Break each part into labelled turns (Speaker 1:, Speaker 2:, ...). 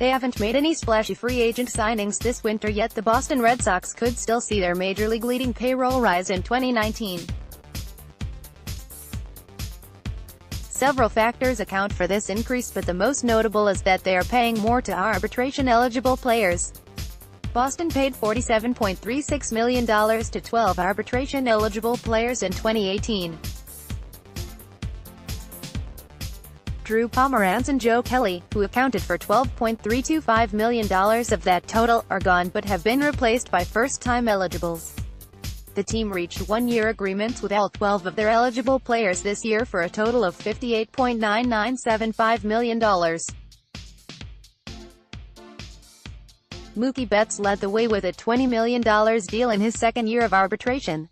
Speaker 1: They haven't made any splashy free agent signings this winter yet. The Boston Red Sox could still see their major league leading payroll rise in 2019. Several factors account for this increase, but the most notable is that they are paying more to arbitration-eligible players. Boston paid $47.36 million to 12 arbitration-eligible players in 2018. Pomeranz and Joe Kelly, who accounted for $12.325 million of that total, are gone but have been replaced by first-time eligibles. The team reached one-year agreements with all 12 of their eligible players this year for a total of $58.9975 million. Mookie Betts led the way with a $20 million deal in his second year of arbitration.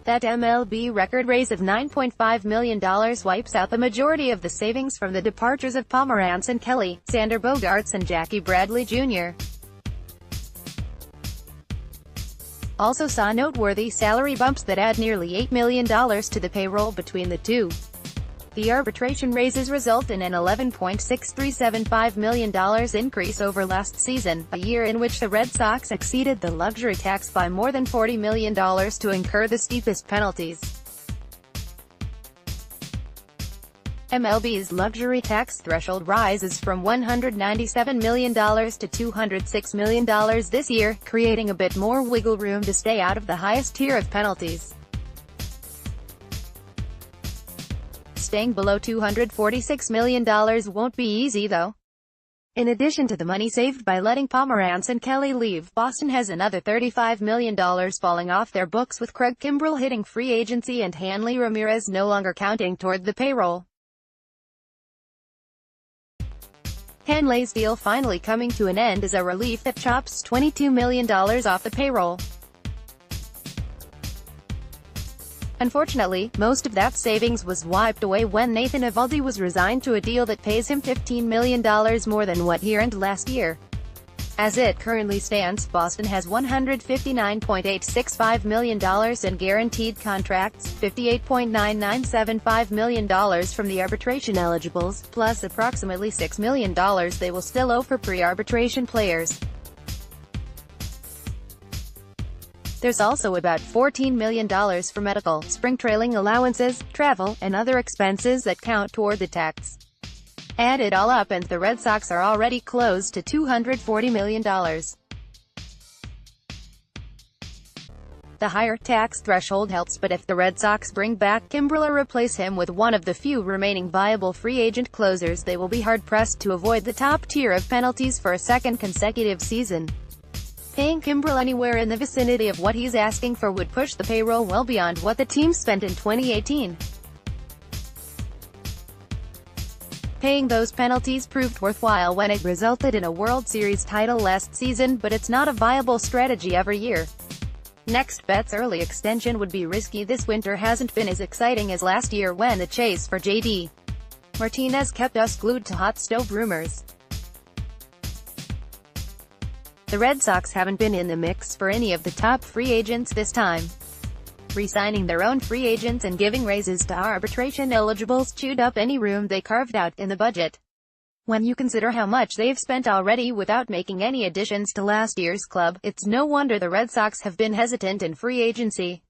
Speaker 1: That MLB record raise of $9.5 million wipes out the majority of the savings from the departures of Pomeranz and Kelly, Xander Bogaerts and Jackie Bradley Jr. Also saw noteworthy salary bumps that add nearly $8 million to the payroll between the two. The arbitration raises result in an $11.6375 million increase over last season, a year in which the Red Sox exceeded the luxury tax by more than $40 million to incur the steepest penalties. MLB's luxury tax threshold rises from $197 million to $206 million this year, creating a bit more wiggle room to stay out of the highest tier of penalties. Staying below $246 million won't be easy though. In addition to the money saved by letting Pomeranz and Kelly leave, Boston has another $35 million falling off their books, with Craig Kimbrell hitting free agency and Hanley Ramirez no longer counting toward the payroll. Hanley's deal finally coming to an end is a relief that chops $22 million off the payroll. Unfortunately, most of that savings was wiped away when Nathan Eovaldi was resigned to a deal that pays him $15 million more than what he earned last year. As it currently stands, Boston has $159.865 million in guaranteed contracts, $58.9975 million from the arbitration eligibles, plus approximately $6 million they will still owe for pre-arbitration players. There's also about $14 million for medical, spring trailing allowances, travel, and other expenses that count toward the tax. Add it all up and the Red Sox are already close to $240 million. The higher tax threshold helps, but if the Red Sox bring back Kimbrell or replace him with one of the few remaining viable free agent closers, they will be hard-pressed to avoid the top tier of penalties for a second consecutive season. Paying Kimbrell anywhere in the vicinity of what he's asking for would push the payroll well beyond what the team spent in 2018. Paying those penalties proved worthwhile when it resulted in a World Series title last season, but it's not a viable strategy every year. Next, Betts' early extension would be risky. This winter hasn't been as exciting as last year when the chase for J.D. Martinez kept us glued to hot stove rumors. The Red Sox haven't been in the mix for any of the top free agents this time. Re-signing their own free agents and giving raises to arbitration eligibles chewed up any room they carved out in the budget. When you consider how much they've spent already without making any additions to last year's club, it's no wonder the Red Sox have been hesitant in free agency.